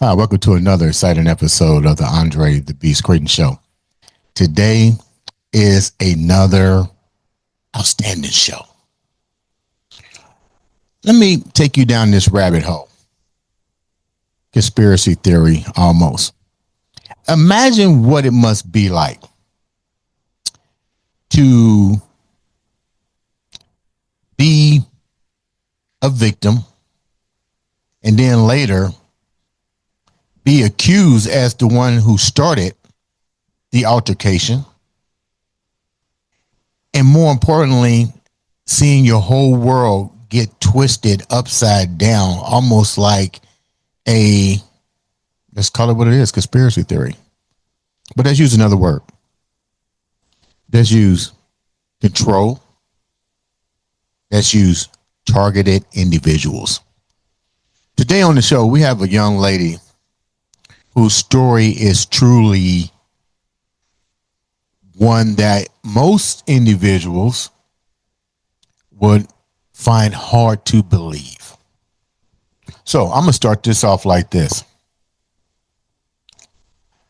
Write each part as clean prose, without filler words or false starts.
Hi, welcome to another exciting episode of the Andre The Beast Crayton Show. Today is another outstanding show. Let me take you down this rabbit hole. Conspiracy theory, almost. Imagine what it must be like to be a victim and then later be accused as the one who started the altercation. And more importantly, seeing your whole world get twisted upside down, almost like let's call it what it is, conspiracy theory. But let's use another word. Let's use control. Let's use targeted individuals. Today on the show, we have a young lady whose story is truly one that most individuals would find hard to believe. So I'm going to start this off like this.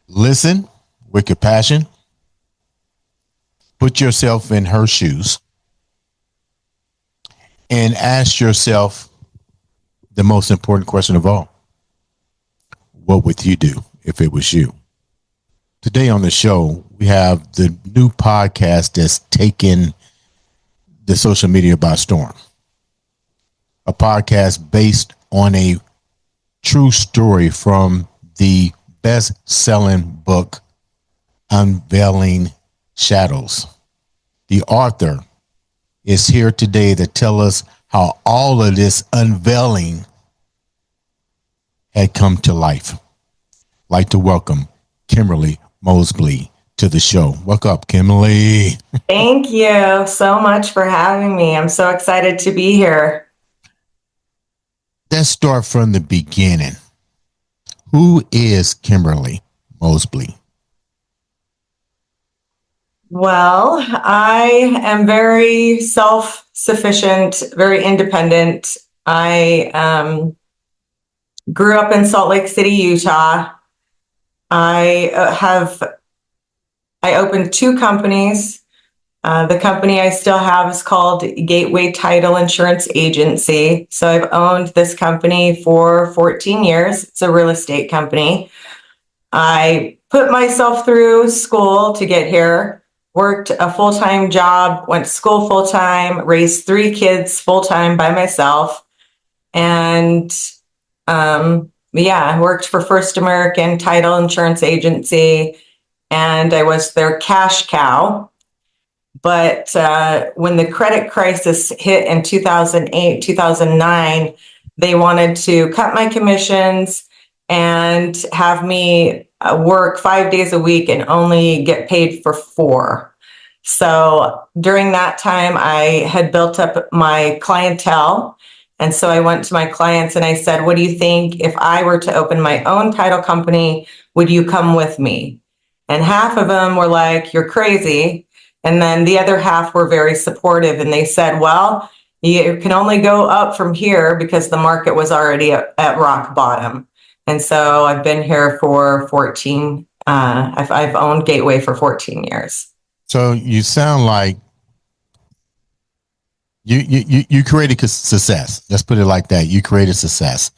Listen with compassion. Put yourself in her shoes and ask yourself the most important question of all. What would you do if it was you? Today on the show, we have the new podcast that's taken the social media by storm. A podcast based on a true story from the best-selling book, Unveiling Shadows. The author is here today to tell us how all of this unveiling had come to life. I'd like to welcome Kimberly Mosby to the show. Welcome up, Kimberly. Thank you so much for having me. I'm so excited to be here. Let's start from the beginning. Who is Kimberly Mosby? Well, I am very self-sufficient, very independent. I grew up in Salt Lake City, Utah. I opened two companies. The company I still have is called Gateway Title Insurance Agency. So I've owned this company for 14 years. It's a real estate company. I put myself through school to get here, worked a full-time job, went to school full-time, raised three kids full-time by myself. And I worked for First American Title Insurance Agency, and I was their cash cow. But when the credit crisis hit in 2008, 2009, they wanted to cut my commissions and have me work 5 days a week and only get paid for 4. So during that time, I had built up my clientele. And so I went to my clients and I said, what do you think if I were to open my own title company? Would you come with me? And half of them were like, you're crazy. And then the other half were very supportive. And they said, well, you can only go up from here because the market was already at rock bottom. And so I've been here for 14. I've owned Gateway for 14 years. So you sound like you created success. Let's put it like that. You created success.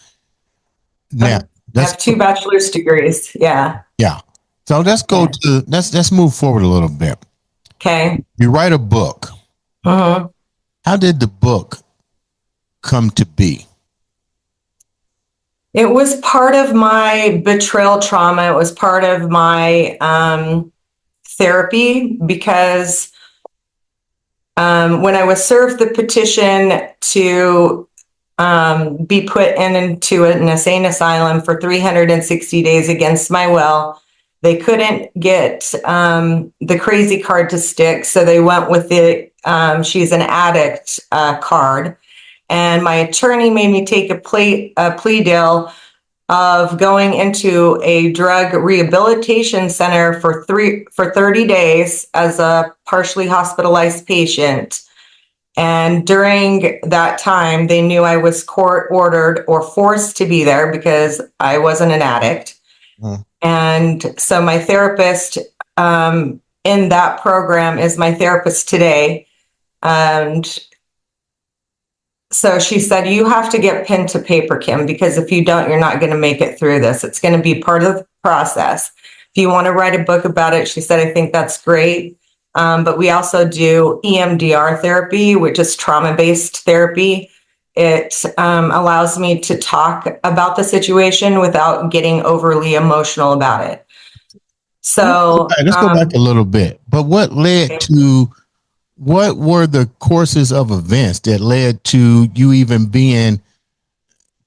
Now, I have 2 bachelor's degrees. Yeah. Yeah. So let's go to let's move forward a little bit. Okay. You write a book. Mm-hmm. How did the book come to be? It was part of my betrayal trauma. It was part of my therapy because when I was served the petition to be put into an insane asylum for 360 days against my will, they couldn't get the crazy card to stick, so they went with the she's an addict card. And my attorney made me take a plea deal of going into a drug rehabilitation center for 30 days as a partially hospitalized patient. And during that time, they knew I was court ordered or forced to be there because I wasn't an addict. And so my therapist in that program is my therapist today. And so she said, you have to get pen to paper, Kim, because if you don't, you're not going to make it through this. It's going to be part of the process. If you want to write a book about it, she said, I think that's great. But we also do EMDR therapy, which is trauma-based therapy. It allows me to talk about the situation without getting overly emotional about it. So let's go back a little bit. But what were the courses of events that led to you even being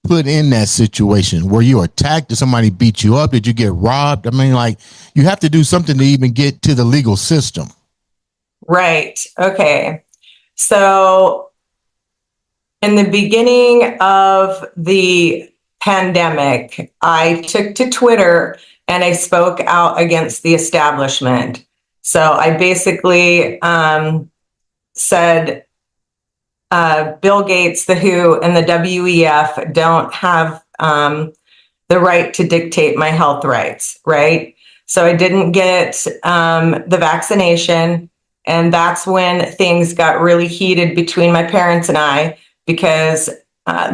put in that situation? Were you attacked? Did somebody beat you up? Did you get robbed? I mean, like, you have to do something to even get to the legal system. Right. Okay. So in the beginning of the pandemic, I took to Twitter and I spoke out against the establishment. So I basically said Bill Gates, the WHO, and the WEF don't have the right to dictate my health rights, right? So I didn't get the vaccination. And that's when things got really heated between my parents and I, because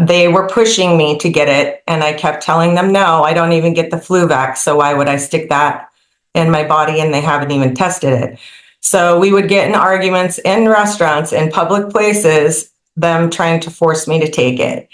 they were pushing me to get it. And I kept telling them, no, I don't even get the flu vax. So why would I stick that in my body? And they haven't even tested it. So we would get in arguments in restaurants, in public places, them trying to force me to take it.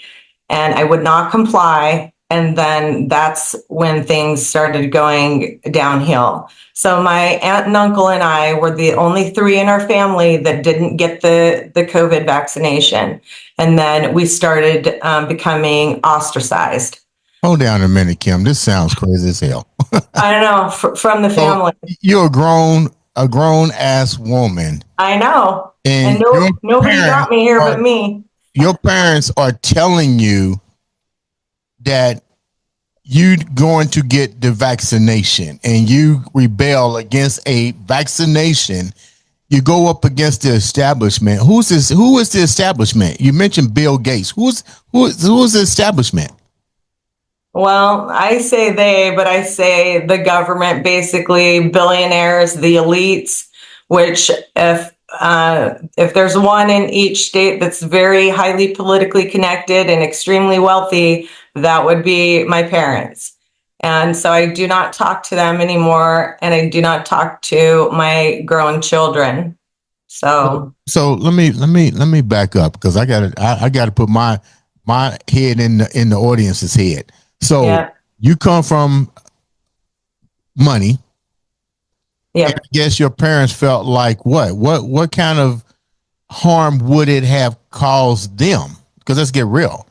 And I would not comply. And then that's when things started going downhill. So my aunt and uncle and I were the only three in our family that didn't get the COVID vaccination. And then we started becoming ostracized. Hold down a minute, Kim. This sounds crazy as hell. I don't know, from the family. So you're a grown ass woman. I know. And nobody got me here but me. Your parents are telling you that you going to get the vaccination and you rebel against a vaccination. You go up against the establishment. Who is the establishment? You mentioned Bill Gates. Who is the establishment? Well, I say they, but I say the government, basically billionaires, the elites, which if there's one in each state that's very highly politically connected and extremely wealthy, that would be my parents. And so I do not talk to them anymore, and I do not talk to my grown children. So let me back up, because I got to put my head in the audience's head. So yeah. You come from money. Yeah. I guess your parents felt like what kind of harm would it have caused them? Because let's get real.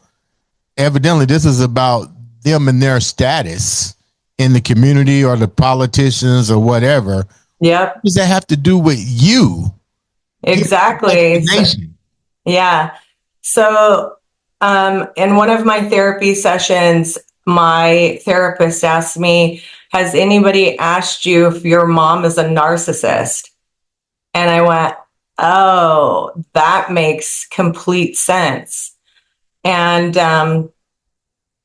Evidently, this is about them and their status in the community or the politicians or whatever. Yep. What does that have to do with you? Exactly. Yeah. So in one of my therapy sessions, my therapist asked me, has anybody asked you if your mom is a narcissist? And I went, oh, that makes complete sense. And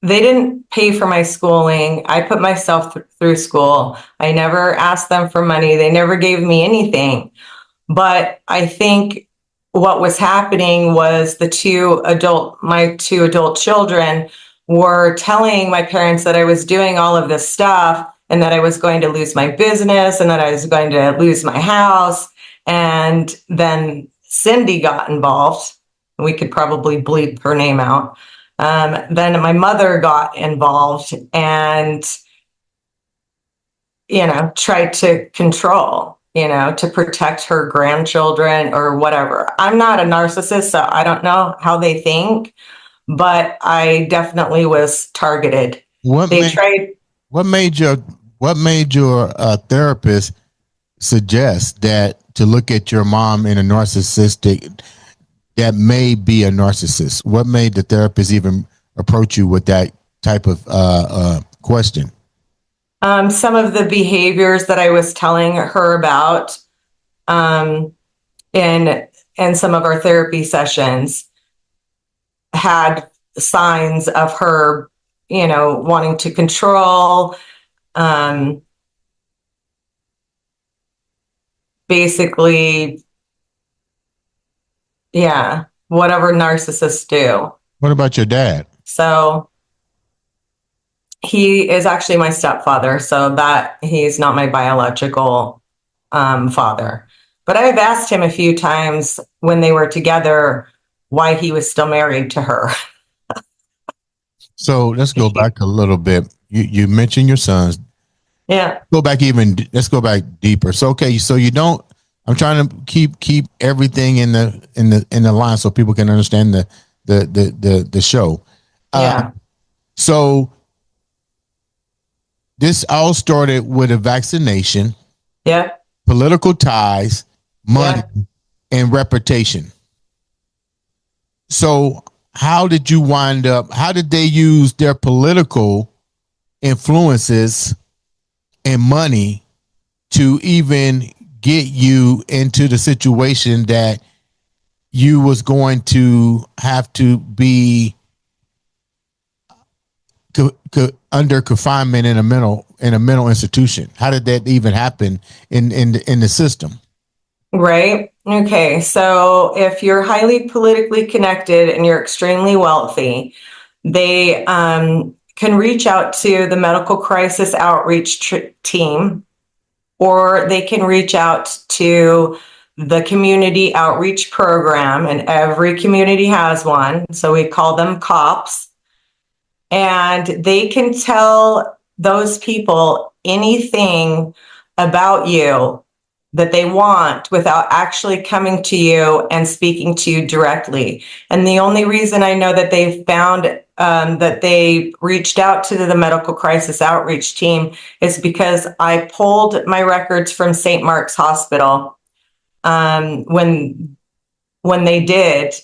they didn't pay for my schooling. I put myself through school. I never asked them for money. They never gave me anything. But I think what was happening was my two adult children were telling my parents that I was doing all of this stuff and that I was going to lose my business and that I was going to lose my house. And then Cindy got involved. We could probably bleep her name out. Then my mother got involved and, tried to control, to protect her grandchildren or whatever. I'm not a narcissist, so I don't know how they think, but I definitely was targeted. What made your therapist suggest that to look at your mom in a narcissistic, that may be a narcissist? What made the therapist even approach you with that type of question? Some of the behaviors that I was telling her about, and and some of our therapy sessions had signs of her, wanting to control, basically, yeah, whatever narcissists do. What about your dad? So he is actually my stepfather, so that he's not my biological father. But I've asked him a few times when they were together why he was still married to her. So let's go back a little bit. You mentioned your sons. Yeah. Let's go back deeper. So okay, so you don't. I'm trying to keep everything in the line so people can understand the show. Yeah. So this all started with a vaccination, Yeah. political ties, money, and reputation. So how did you wind up? How did they use their political influences and money to even get you into the situation that you was going to have to be under confinement in a mental institution? How did that even happen in the system? Right. Okay. So if you're highly politically connected and you're extremely wealthy, they can reach out to the medical crisis outreach team, or they can reach out to the community outreach program, and every community has one. So we call them COPS. And they can tell those people anything about you that they want without actually coming to you and speaking to you directly. And the only reason I know that they've found that they reached out to the medical crisis outreach team is because I pulled my records from St. Mark's Hospital when they did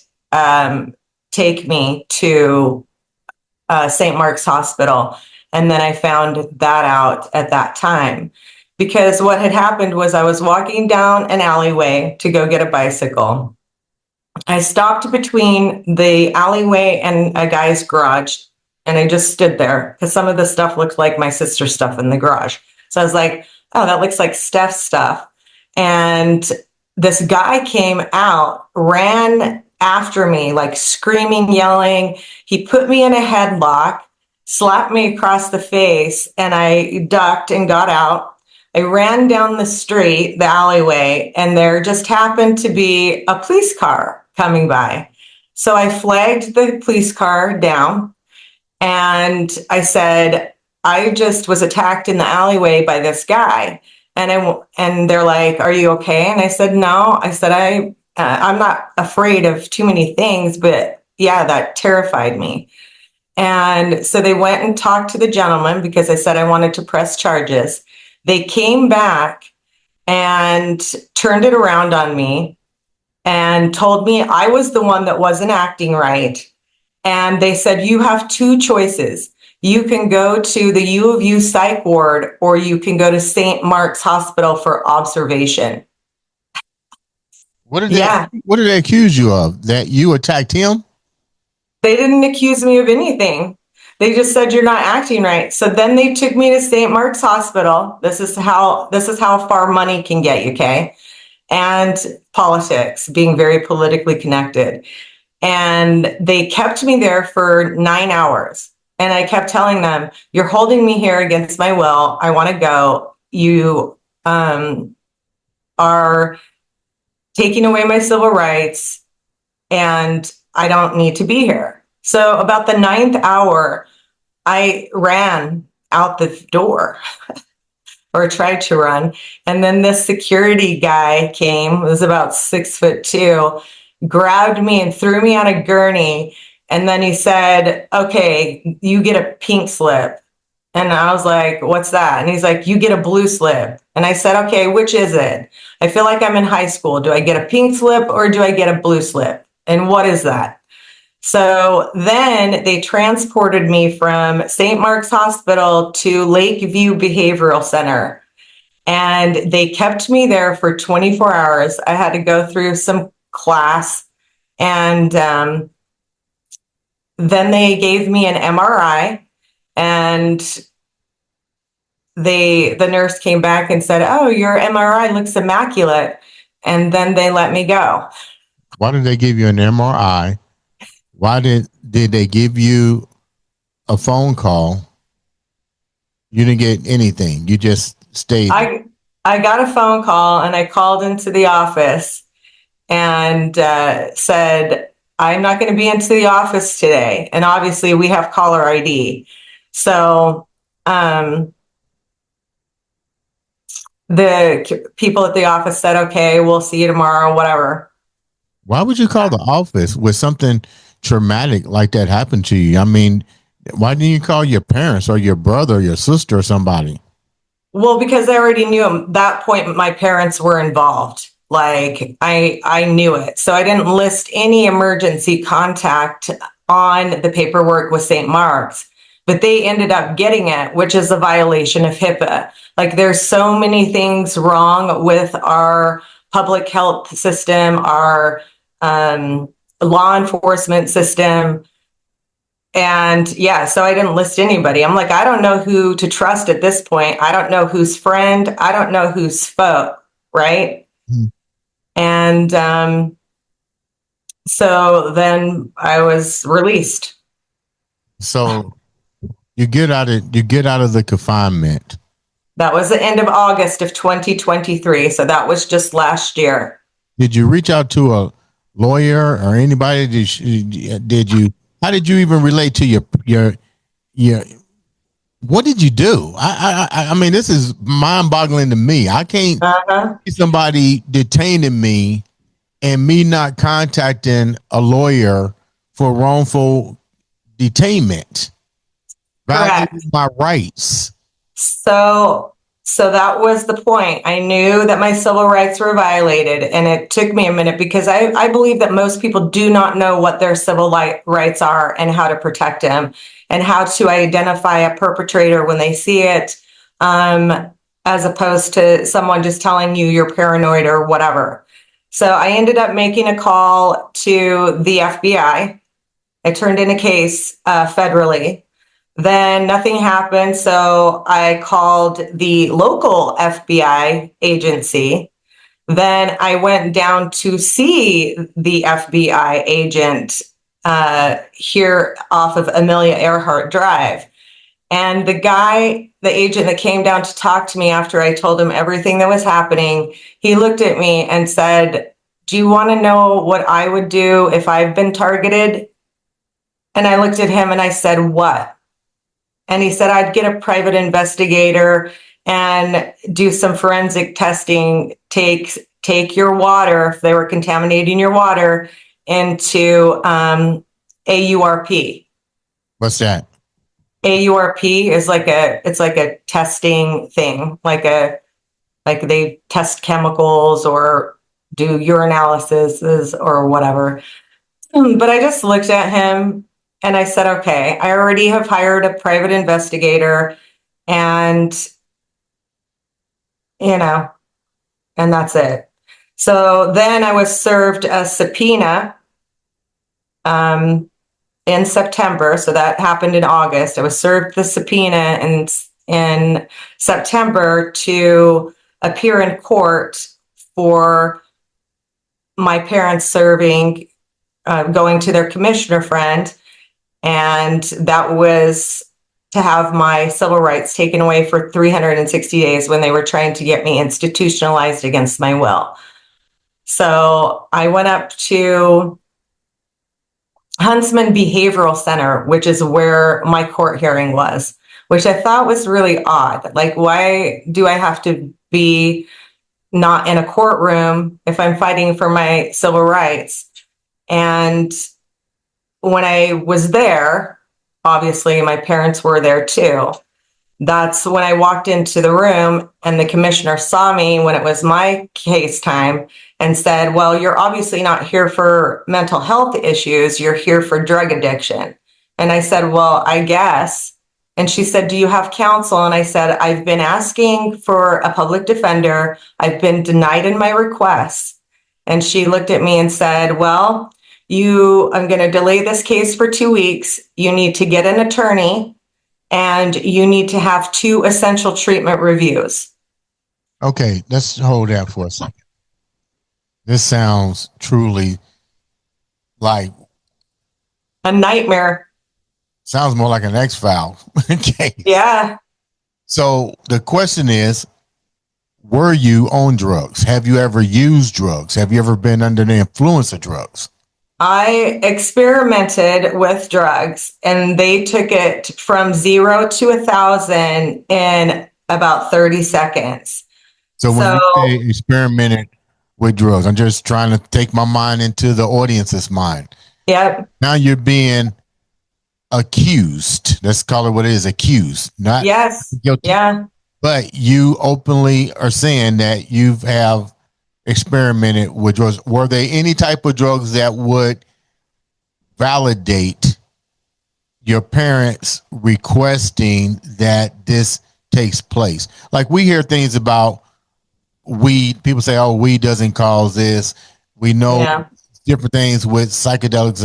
take me to St. Mark's Hospital. And then I found that out at that time. Because what had happened was I was walking down an alleyway to go get a bicycle. I stopped between the alleyway and a guy's garage, and I just stood there because some of the stuff looked like my sister's stuff in the garage. So I was like, oh, that looks like Steph's stuff. And this guy came out, ran after me, like screaming, yelling. He put me in a headlock, slapped me across the face, and I ducked and got out. I ran down the street, the alleyway, and there just happened to be a police car coming by. So I flagged the police car down and I said, I just was attacked in the alleyway by this guy. And they're like, are you okay? And I said, no. I said, I'm not afraid of too many things, but yeah, that terrified me. And so they went and talked to the gentleman because I said I wanted to press charges. They came back and turned it around on me and told me I was the one that wasn't acting right. And they said, you have two choices. You can go to the U of U psych ward, or you can go to St. Mark's Hospital for observation. What did they accuse you of? That you attacked him? They didn't accuse me of anything. They just said you're not acting right. So then they took me to St. Mark's Hospital. This is how far money can get you, okay? And politics, being very politically connected. And they kept me there for 9 hours. And I kept telling them, you're holding me here against my will. I want to go. You are taking away my civil rights, and I don't need to be here. So about the 9th hour, I ran out the door or tried to run. And then this security guy came, was about 6'2", grabbed me and threw me on a gurney. And then he said, okay, you get a pink slip. And I was like, what's that? And he's like, you get a blue slip. And I said, okay, which is it? I feel like I'm in high school. Do I get a pink slip or do I get a blue slip? And what is that? So then they transported me from St. Mark's Hospital to Lakeview Behavioral Center. And they kept me there for 24 hours. I had to go through some class. And then they gave me an MRI, and the nurse came back and said, "Oh, your MRI looks immaculate." And then they let me go. Why did they give you an MRI? Why did they give you a phone call? You didn't get anything. You just stayed. I got a phone call, and I called into the office and said, "I'm not going to be into the office today." And obviously we have caller ID. So the people at the office said, "Okay, we'll see you tomorrow," whatever. Why would you call the office with something traumatic like that happen to you? I mean, why didn't you call your parents or your brother or your sister or somebody? Well, because I already knew at that point my parents were involved. Like I knew it. So I didn't list any emergency contact on the paperwork with St. Mark's, but they ended up getting it, which is a violation of HIPAA. Like there's so many things wrong with our public health system, our law enforcement system. And yeah, so I didn't list anybody. I'm like, I don't know who to trust at this point. I don't know who's friend. I don't know who's foe, right? Mm-hmm. And so then I was released. So you get out of the confinement. That was the end of August of 2023. So that was just last year. Did you reach out to a lawyer or anybody? Did you? How did you even relate to your? What did you do? I mean, this is mind-boggling to me. I can't see somebody detaining me and me not contacting a lawyer for wrongful detainment. Correct. My rights. So that was the point. I knew that my civil rights were violated, and it took me a minute because I believe that most people do not know what their civil rights are and how to protect them and how to identify a perpetrator when they see it, as opposed to someone just telling you you're paranoid or whatever. So I ended up making a call to the FBI. I turned in a case federally. Then nothing happened, so I called the local FBI agency. Then I went down to see the FBI agent here off of Amelia Earhart Drive. And the agent that came down to talk to me after I told him everything that was happening, he looked at me and said, "Do you want to know what I would do if I've been targeted?" And I looked at him and I said, "What?" And he said, "I'd get a private investigator and do some forensic testing, take your water, if they were contaminating your water, into AURP. What's that? AURP is like a testing thing, like they test chemicals or do urinalysis or whatever. But I just looked at him and I said, "Okay, I already have hired a private investigator, and and that's it." So then I was served a subpoena in September. So that happened in August. I was served the subpoena in September to appear in court for my parents serving, going to their commissioner friend. And that was to have my civil rights taken away for 360 days when they were trying to get me institutionalized against my will. So I went up to Huntsman Behavioral Center, which is where my court hearing was, which I thought was really odd. Like, why do I have to be not in a courtroom if I'm fighting for my civil rights? And when I was there, obviously my parents were there too. That's when I walked into the room and the commissioner saw me when it was my case time and said, "Well, you're obviously not here for mental health issues. You're here for drug addiction." And I said, "Well, I guess." And she said, "Do you have counsel?" And I said, "I've been asking for a public defender. I've been denied in my requests. And she looked at me and said, well, I'm going to delay this case for 2 weeks. You need to get an attorney and you need to have 2 essential treatment reviews. Okay, let's hold that for a second. This sounds truly like A nightmare. sounds more like an X-File case. Yeah. So the question is, were you on drugs? Have you ever used drugs? Have you ever been under the influence of drugs? I experimented with drugs and they took it from 0 to 1,000 in about 30 seconds. So when you say experimented with drugs, I'm just trying to take my mind into the audience's mind. Yep. Now you're being accused. Let's call it what it is, accused, not guilty. Yeah. But you openly are saying that you have experimented with drugs. Were there any type of drugs that would validate your parents requesting that this takes place? Like we hear things about weed. People say, oh, weed doesn't cause this. We know different things with psychedelics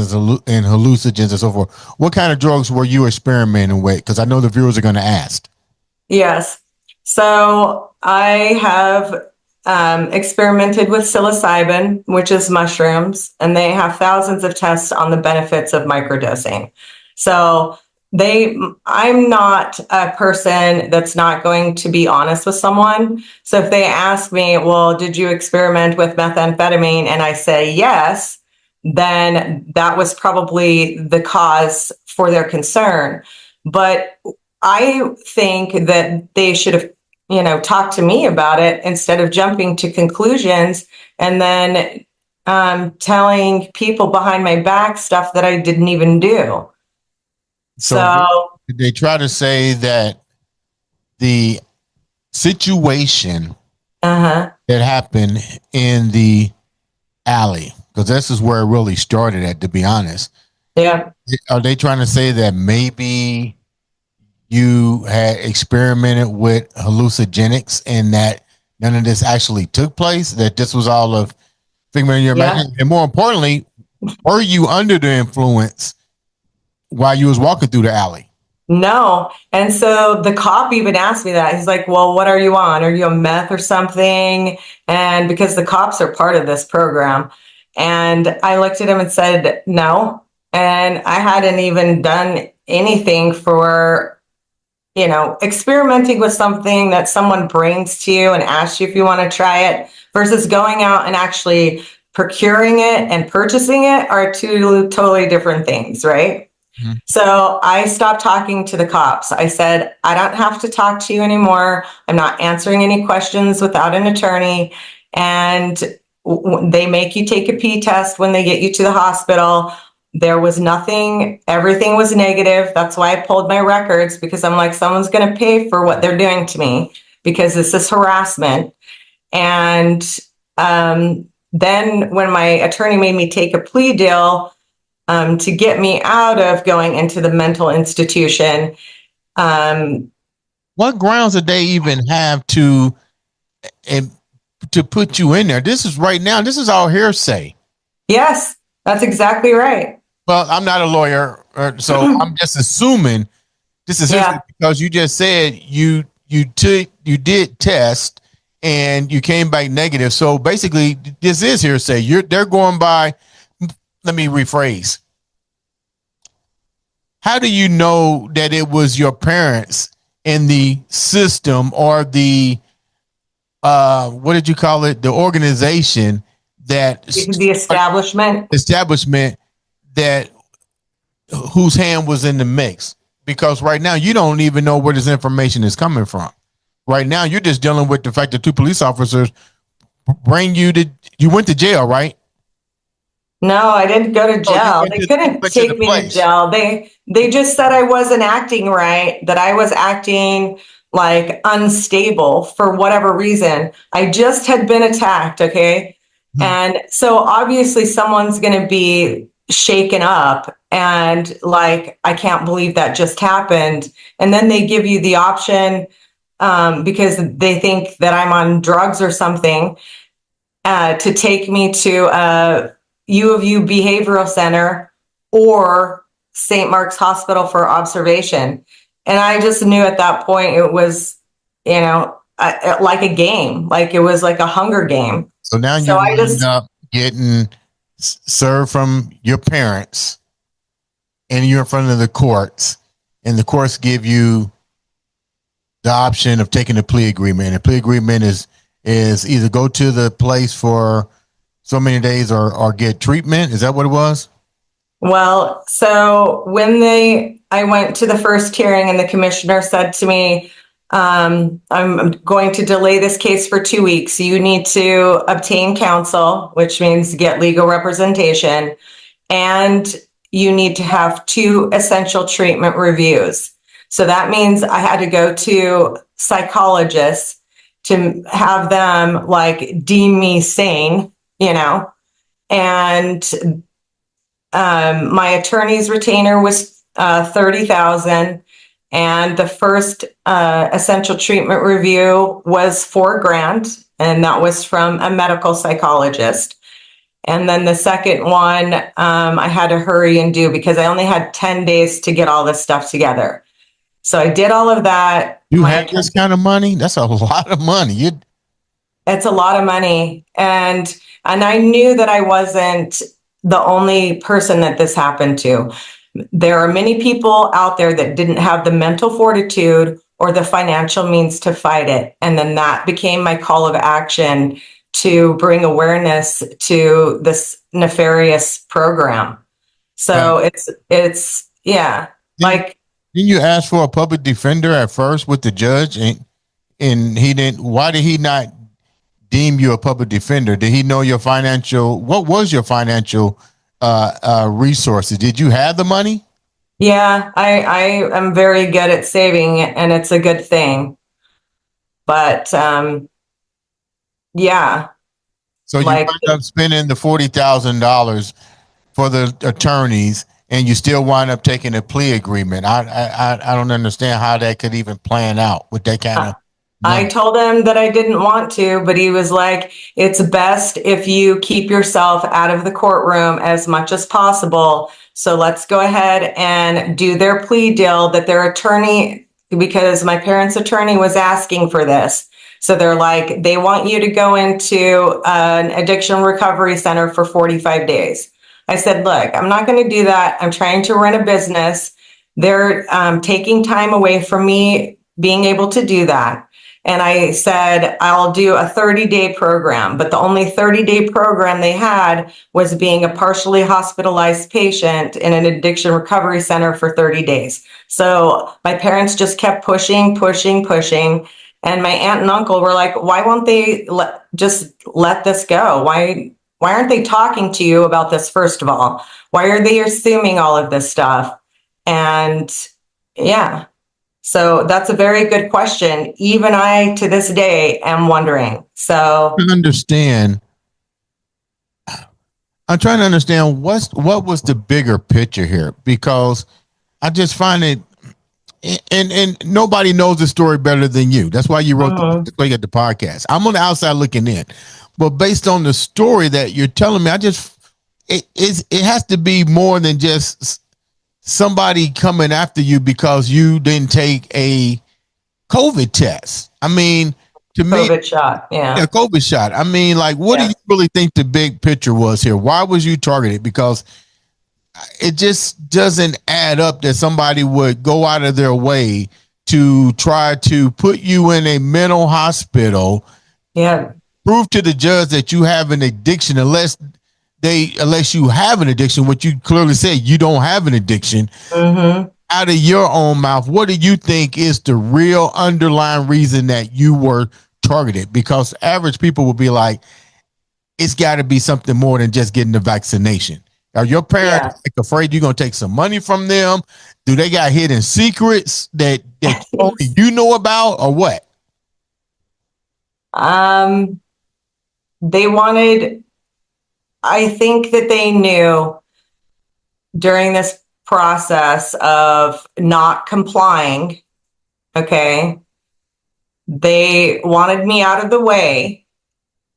and hallucinogens and so forth. What kind of drugs were you experimenting with? Because I know the viewers are going to ask. Yes. So I have experimented with psilocybin, which is mushrooms, and they have thousands of tests on the benefits of microdosing. So I'm not a person that's not going to be honest with someone. So if they ask me, well, did you experiment with methamphetamine? And I say yes, then that was probably the cause for their concern. But I think that they should have, talked to me about it instead of jumping to conclusions and then telling people behind my back stuff that I didn't even do. So they try to say that the situation that happened in the alley, because this is where it really started at, to be honest. Yeah. Are they trying to say that maybe you had experimented with hallucinogenics and that none of this actually took place, that this was all of figment of your imagination? And more importantly, were you under the influence while you was walking through the alley? No. And so the cop even asked me that. He's like, well, what are you on? Are you on meth or something? And because the cops are part of this program. And I looked at him and said, no. And I hadn't even done anything for, experimenting with something that someone brings to you and asks you if you want to try it versus going out and actually procuring it and purchasing it are 2 totally different things, right? Mm-hmm. So I stopped talking to the cops. I said, I don't have to talk to you anymore. I'm not answering any questions without an attorney. And they make you take a pee test when they get you to the hospital. There was nothing, everything was negative. That's why I pulled my records, because I'm like, someone's going to pay for what they're doing to me because this is harassment. And then when my attorney made me take a plea deal to get me out of going into the mental institution. What grounds did they even have to put you in there? This is right now, this is all hearsay. Yes, that's exactly right. Well, I'm not a lawyer, so I'm just assuming this is hearsay because you just said you did test and you came back negative. So basically, this is hearsay. They're going by. Let me rephrase. How do you know that it was your parents in the system or the what did you call it? The organization that the establishment that whose hand was in the mix? Because right now you don't even know where this information is coming from. Right now you're just dealing with the fact that 2 police officers bring you went to jail, right? No, I didn't go to jail. They couldn't take me to jail. They just said I wasn't acting right, that I was acting like unstable for whatever reason. I just had been attacked, okay? Mm-hmm. And so obviously someone's going to be shaken up and like, I can't believe that just happened. And then they give you the option because they think that I'm on drugs or something. to take me to a U of U behavioral center or St. Mark's Hospital for observation. And I just knew at that point it was, like a game, like it was like a Hunger Game. So now So you I end just, up getting served from your parents, and you're in front of the courts, and the courts give you the option of taking a plea agreement. And a plea agreement is either go to the place for so many days or get treatment. Is that what it was? well, so I went to the first hearing and the commissioner said to me, I'm going to delay this case for 2 weeks. You need to obtain counsel, which means get legal representation, and you need to have 2 essential treatment reviews. So that means I had to go to psychologists to have them like deem me sane, and my attorney's retainer was 30,000, and the first essential treatment review was $4,000, and that was from a medical psychologist. And then the second one, I had to hurry and do because I only had 10 days to get all this stuff together. So I did all of that. You had this kind of money? That's a lot of money. It's a lot of money. And I knew that I wasn't the only person that this happened to. There are many people out there that didn't have the mental fortitude or the financial means to fight it. And then that became my call of action to bring awareness to this nefarious program. So it's yeah, like. Didn't you ask for a public defender at first with the judge, and he didn't? Why did he not deem you a public defender? Did he know your financial? What was your financial resources? Did you have the money? Yeah, I am very good at saving, and it's a good thing. But yeah. So you Like, wind up spending the $40,000 for the attorneys, and you still wind up taking a plea agreement. I don't understand how that could even plan out with that kind of money. I told him that I didn't want to, but he was like, it's best if you keep yourself out of the courtroom as much as possible. So let's go ahead and do their plea deal that their attorney, because my parents' attorney was asking for this. So they're like, they want you to go into an addiction recovery center for 45 days. I said, look, I'm not going to do that. I'm trying to run a business. They're taking time away from me being able to do that. And I said, I'll do a 30-day program, but the only 30-day program they had was being a partially hospitalized patient in an addiction recovery center for 30 days. So my parents just kept pushing. And my aunt and uncle were like, why won't they just let this go? Why aren't they talking to you about this, first of all? Why are they assuming all of this stuff? And yeah. So that's a very good question. Even I, to this day, am wondering. So I'm trying to understand what was the bigger picture here, because I just find it, and nobody knows the story better than you. That's why you wrote that's why you got the podcast. I'm on the outside looking in, but based on the story that you're telling me, it has to be more than just somebody coming after you because you didn't take a COVID test. I mean, to me, COVID shot. Yeah. COVID shot. I mean, like, what do you really think the big picture was here? Why was you targeted? Because it just doesn't add up that somebody would go out of their way to try to put you in a mental hospital. Yeah. Prove to the judge that you have an addiction, unless you have an addiction, which you clearly said you don't have an addiction. Out of your own mouth, what do you think is the real underlying reason that you were targeted? Because average people would be like, it's got to be something more than just getting the vaccination. Are your parents afraid you're going to take some money from them? Do they got hidden secrets that only you know about, or what? They wanted, I think that they knew during this process of not complying, okay, they wanted me out of the way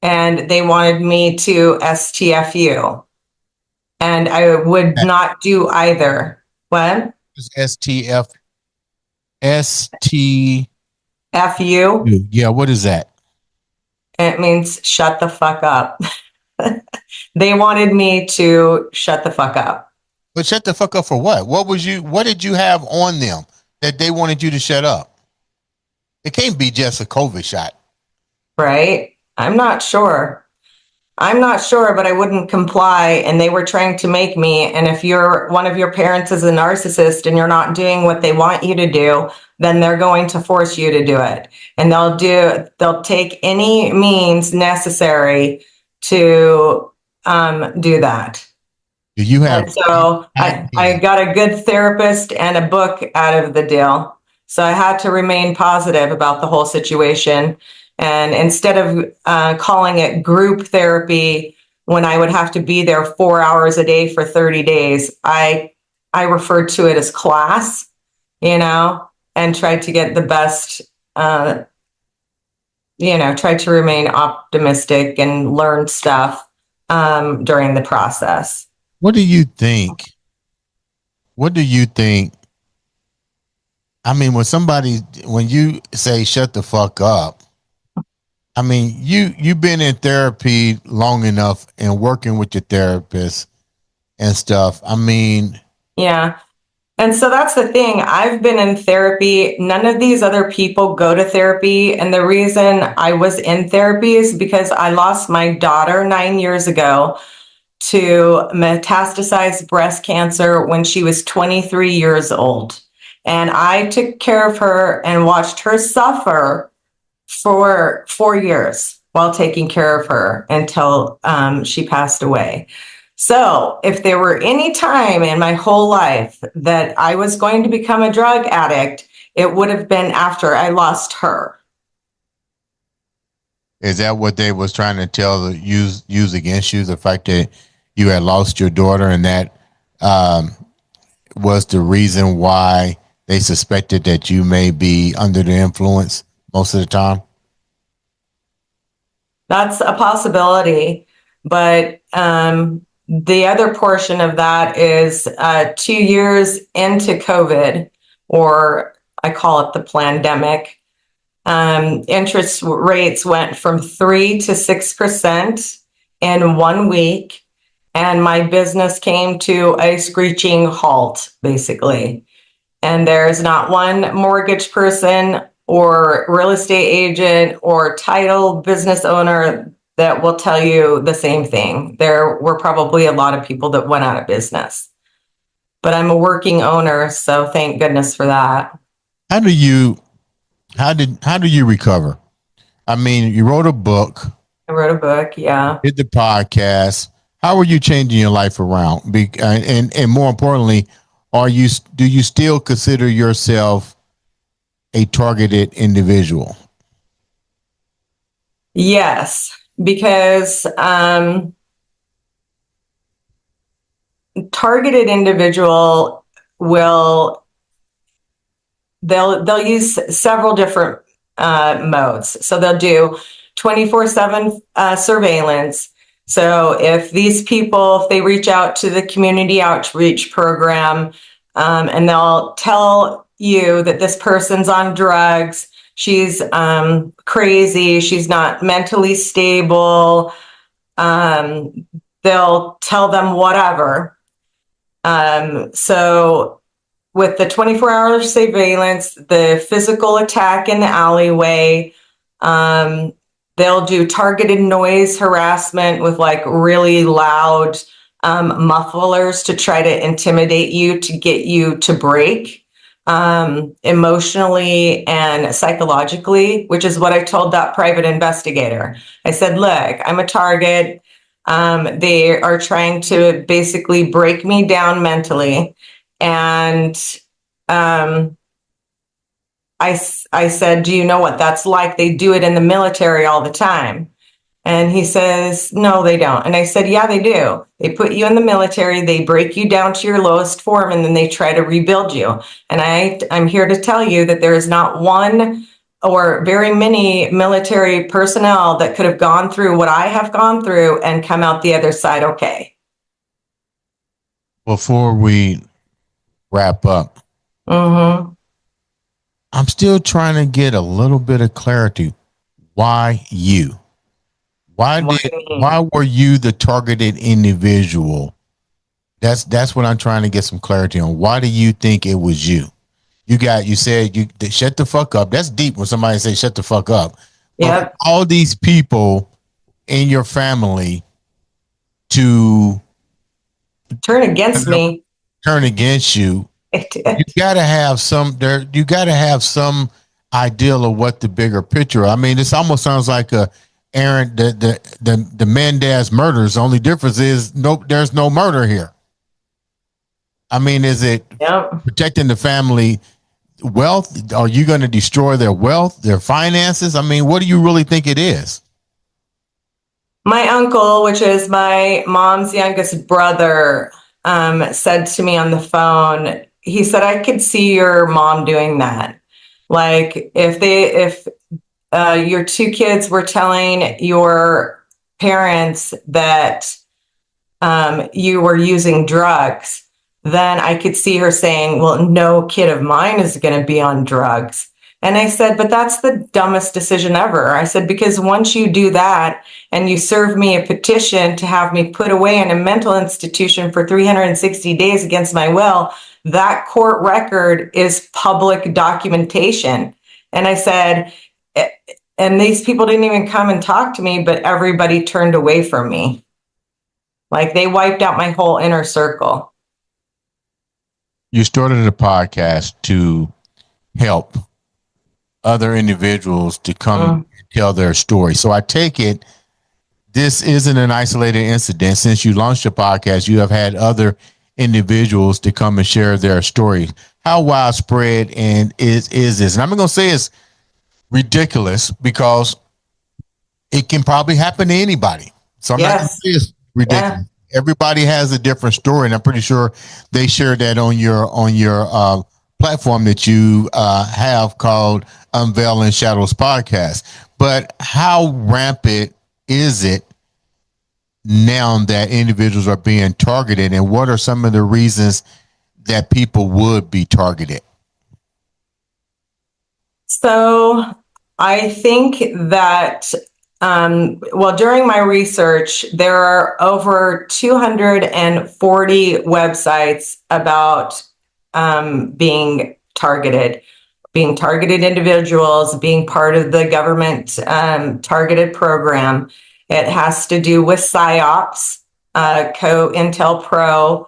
and they wanted me to STFU. And I would not do either. What? STF, ST. FU? Yeah, what is that? It means shut the fuck up. They wanted me to shut the fuck up. But shut the fuck up for what? What did you have on them that they wanted you to shut up? It can't be just a COVID shot. Right? I'm not sure, but I wouldn't comply, and they were trying to make me. And if one of your parents is a narcissist and you're not doing what they want you to do, then they're going to force you to do it. And they'll take any means necessary to do that. Do you have? And so I got a good therapist and a book out of the deal. So I had to remain positive about the whole situation. And instead of calling it group therapy, when I would have to be there 4 hours a day for 30 days, I referred to it as class, and tried to get the best, tried to remain optimistic and learn stuff during the process. What do you think? I mean, when you say shut the fuck up, I mean, you've been in therapy long enough and working with your therapist and stuff. I mean, yeah. And so that's the thing. I've been in therapy. None of these other people go to therapy. And the reason I was in therapy is because I lost my daughter 9 years ago to metastasized breast cancer when she was 23 years old. And I took care of her and watched her suffer for 4 years while taking care of her until she passed away. So if there were any time in my whole life that I was going to become a drug addict, it would have been after I lost her. is that what they was trying to use against you? The fact that you had lost your daughter, and that was the reason why they suspected that you may be under the influence most of the time? That's a possibility. But the other portion of that is 2 years into COVID, or I call it the pandemic. Interest rates went from 3 to 6% in 1 week. And my business came to a screeching halt, basically. And there's not one mortgage person or real estate agent or title business owner that will tell you the same thing. There were probably a lot of people that went out of business. But I'm a working owner, so thank goodness for that. How do you recover? I mean, you wrote a book. I wrote a book, yeah. Did the podcast. How are you changing your life around? And more importantly, do you still consider yourself a targeted individual? Yes, because targeted individual they'll use several different modes. So they'll do 24/7 surveillance. So if these people, if they reach out to the community outreach program, and they'll tell you that this person's on drugs, she's crazy, she's not mentally stable, they'll tell them whatever. So with the 24-hour surveillance, the physical attack in the alleyway, they'll do targeted noise harassment with like really loud mufflers to try to intimidate you, to get you to break emotionally and psychologically, which is what I told that private investigator. I said, look, I'm a target. They are trying to basically break me down mentally. And I said, do you know what that's like? They do it in the military all the time. And he says, no, they don't. And I said, yeah, they do. They put you in the military, they break you down to your lowest form, and then they try to rebuild you. And I'm here to tell you that there is not one or very many military personnel that could have gone through what I have gone through and come out the other side okay. Before we wrap up, Mm-hmm. I'm still trying to get a little bit of clarity. Why you? Why were you the targeted individual? That's what I'm trying to get some clarity on. Why do you think it was you? You said you shut the fuck up. That's deep when somebody says shut the fuck up. Yep. All these people in your family to Turn against me. turn against you, It you did. gotta have some there. You gotta have some ideal of what the bigger picture. I mean, this almost sounds like a Aaron the Mendez murders. The only difference is there's no murder here. I mean, is it Yep. protecting the family wealth? Are you going to destroy their wealth, their finances? I mean, what do you really think it is? My uncle, which is my mom's youngest brother, said to me on the phone, he said, I could see your mom doing that. Like if your two kids were telling your parents that you were using drugs, then I could see her saying, well, no kid of mine is going to be on drugs. And I said, but that's the dumbest decision ever. I said, because once you do that and you serve me a petition to have me put away in a mental institution for 360 days against my will, that court record is public documentation. And I said, and these people didn't even come and talk to me, but everybody turned away from me. Like they wiped out my whole inner circle. You started a podcast to help other individuals to come and tell their story. So I take it this isn't an isolated incident. Since you launched your podcast, you have had other individuals to come and share their stories. How widespread and is this? And I'm going to say it's ridiculous because it can probably happen to anybody. So I'm not going to say it's ridiculous. Yeah. Everybody has a different story, and I'm pretty sure they shared that on your platform that you have called Unveiling Shadows Podcast. But how rampant is it now that individuals are being targeted, and what are some of the reasons that people would be targeted? So I think that during my research, there are over 240 websites about being targeted individuals, being part of the government targeted program. It has to do with PSYOPs, COINTELPRO.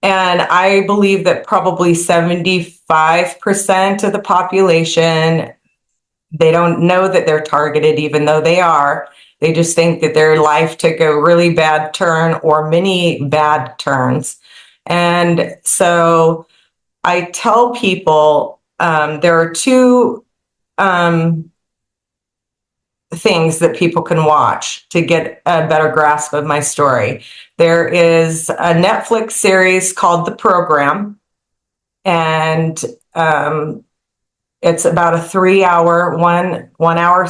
And I believe that probably 75% of the population, they don't know that they're targeted, even though they are. They just think that their life took a really bad turn or many bad turns. And so I tell people there are two things that people can watch to get a better grasp of my story. There is a Netflix series called The Program, and it's about a 3 hour, one hour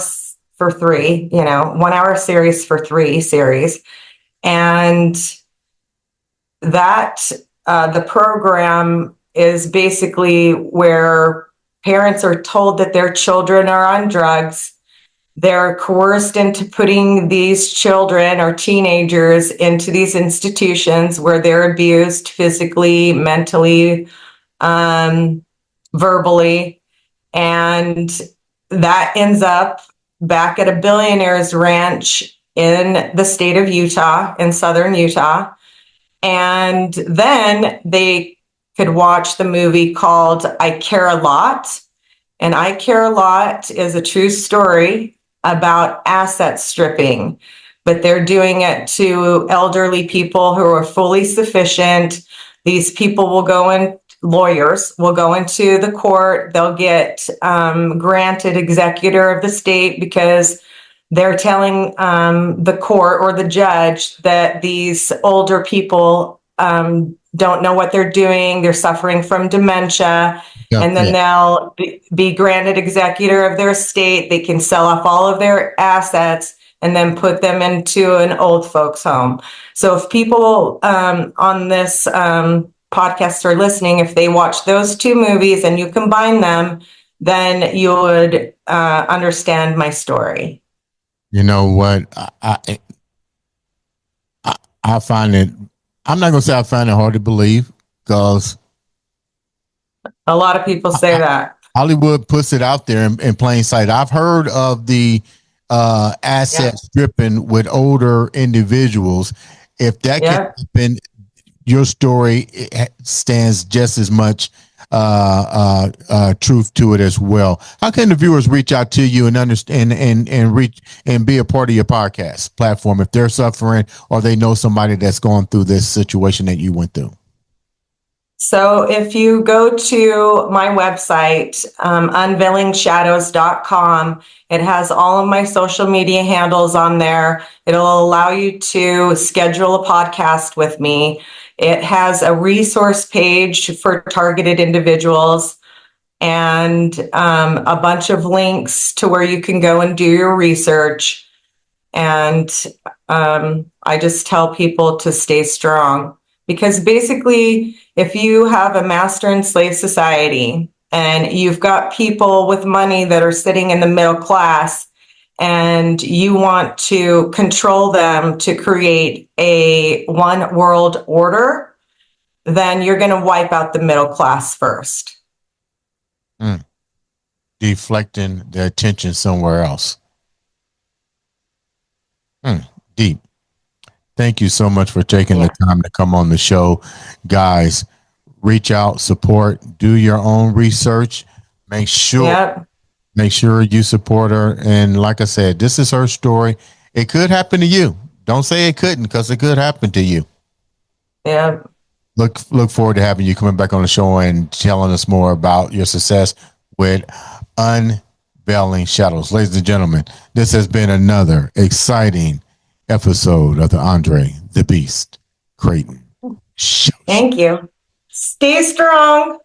for three, 1 hour series for three series. And that the program is basically where parents are told that their children are on drugs. They're coerced into putting these children or teenagers into these institutions where they're abused physically, mentally, verbally. And that ends up back at a billionaire's ranch in the state of Utah, in southern Utah. And then they could watch the movie called I Care a Lot. And I Care a Lot is a true story about asset stripping, but they're doing it to elderly people who are fully sufficient. These people will go in, lawyers will go into the court. They'll get granted executor of the state because they're telling the court or the judge that these older people don't know what they're doing. They're suffering from dementia. Yeah, And then they'll be granted executor of their estate. They can sell off all of their assets and then put them into an old folks home. So if people on this podcast are listening, if they watch those two movies and you combine them, then you would understand my story. You know what? I find it, I'm not going to say I find it hard to believe, because A lot of people say that. Hollywood puts it out there in plain sight. I've heard of the asset stripping with older individuals. If that can happen, your story stands just as much truth to it as well. How can the viewers reach out to you and understand and reach and be a part of your podcast platform if they're suffering or they know somebody that's going through this situation that you went through? So if you go to my website, unveilingshadows.com, it has all of my social media handles on there. It'll allow you to schedule a podcast with me. It has a resource page for targeted individuals and a bunch of links to where you can go and do your research. And I just tell people to stay strong, because basically, if you have a master and slave society and you've got people with money that are sitting in the middle class and you want to control them to create a one world order, then you're going to wipe out the middle class first. Deflecting the attention somewhere else. Deep. Thank you so much for taking the time to come on the show. Guys, reach out, support, do your own research. Make sure you support her. And like I said, this is her story. It could happen to you. Don't say it couldn't, because it could happen to you. Yeah. Look forward to having you coming back on the show and telling us more about your success with Unveiling Shadows. Ladies and gentlemen, this has been another exciting episode of the Andre the Beast Crayton Show. Thank you. Stay strong.